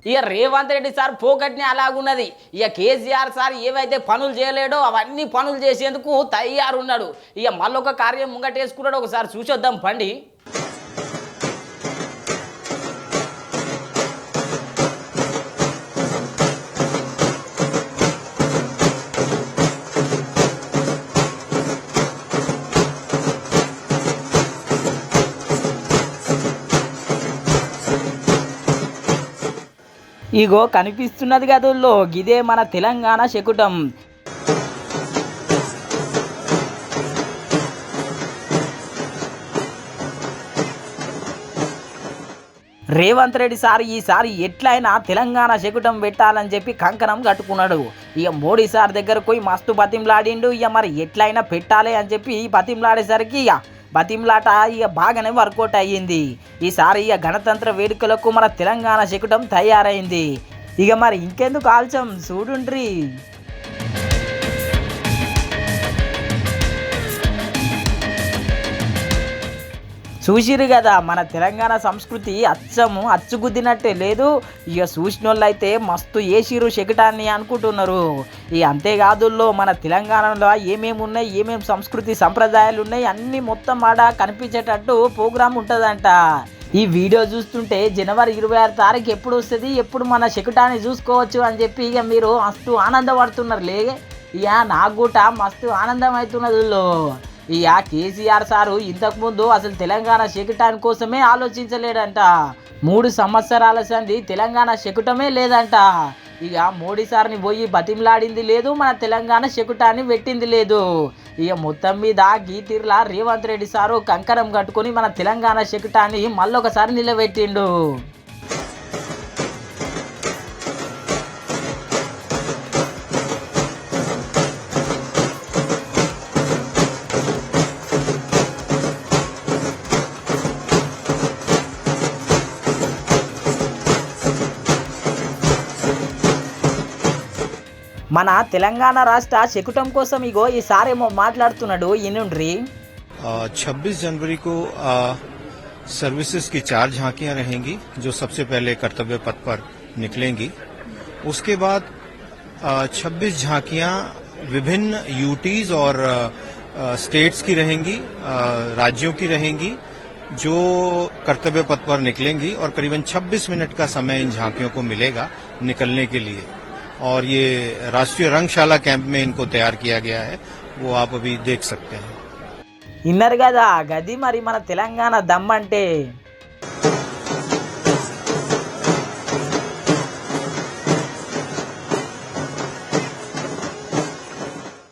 ఇక రేవంత్ రెడ్డి సార్ పోకట్ని అలాగున్నది. ఇక కేసీఆర్ సార్ ఏవైతే పనులు చేయలేడో అవన్నీ పనులు చేసేందుకు తయారున్నాడు. ఇక మళ్ళొక కార్యం ముంగటేసుకున్నాడు, ఒకసారి చూసొద్దాం పండి. ఇగో కనిపిస్తున్నది గదుల్లో గిదే మన తెలంగాణ శకుటం. రేవంత్ రెడ్డి సార్ ఈసారి ఎట్లయినా తెలంగాణ శకుటం పెట్టాలని చెప్పి కంకణం కట్టుకున్నాడు. ఇక మోడీ సార్ దగ్గరకు పోయి మస్తు బతింలాడిండు. ఇక మరి ఎట్లయినా పెట్టాలి అని చెప్పి బతింలాడేసరికి ఇక బతింలాట ఇక బాగానే వర్కౌట్ అయ్యింది. ఈసారి ఇక గణతంత్ర వేడుకలకు మన తెలంగాణ శకుటం తయారైంది. ఇక మరి ఇంకెందుకు ఆలస్యం చూడుండ్రి. చూసిరు కదా మన తెలంగాణ సంస్కృతి అచ్చుగుద్దినట్టే లేదు. ఇక చూసిన వాళ్ళు అయితే మస్తు వేసిరు శకటాన్ని అనుకుంటున్నారు. ఇక అంతేకాదుల్లో మన తెలంగాణలో ఏమేమి ఉన్నాయి, ఏమేమి సంస్కృతి సంప్రదాయాలు ఉన్నాయి అన్నీ మొత్తం ఆడ కనిపించేటట్టు ప్రోగ్రాం ఉంటుందంట. ఈ వీడియో చూస్తుంటే జనవరి 26 తారీఖు ఎప్పుడు వస్తుంది, ఎప్పుడు మన శకటాన్ని చూసుకోవచ్చు అని చెప్పి ఇక మీరు మస్తు ఆనందపడుతున్నారు. ఇక నాకు కూడా మస్తు ఆనందం అవుతున్నది. ఇక కేసీఆర్ సారు ఇంతకుముందు అసలు తెలంగాణ శకటాని కోసమే ఆలోచించలేడంట. 3 సంవత్సరాల సంది తెలంగాణ శకుటమే లేదంట. ఇక మోడీ సార్ని పోయి బతిమలాడింది లేదు, మన తెలంగాణ శకుటాన్ని పెట్టింది లేదు. ఇక మొత్తం మీద గీతిర్లా రేవంత్ రెడ్డి సారు కంకణం కట్టుకొని మన తెలంగాణ శకుటాన్ని మళ్ళొకసారి నిలబెట్టిండు. మన తెలంగాణ రాష్ట్ర శకుటం కోసం ఇగో ఈసారేమో మాట్లాడుతున్నాడు ఈనుండ్రి. 26 जनवरी को सर्विसेज की 4 झांकियां रहेंगी जो सबसे पहले कर्तव्य पथ पर निकलेंगी। उसके बाद 26 झांकियां विभिन्न यूटीज और स्टेट्स की रहेंगी, राज्यों की रहेंगी जो कर्तव्य पथ पर निकलेंगी और करीबन 26 मिनट का समय इन झांकियों को मिलेगा निकलने के लिए। और ये राष्ट्रीय रंगशाला कैंप में इनको तैयार किया गया है, वो आप अभी देख सकते हैं. ఇన్నర్ కదా గది మరి మన తెలంగాణ దమ్మంటే.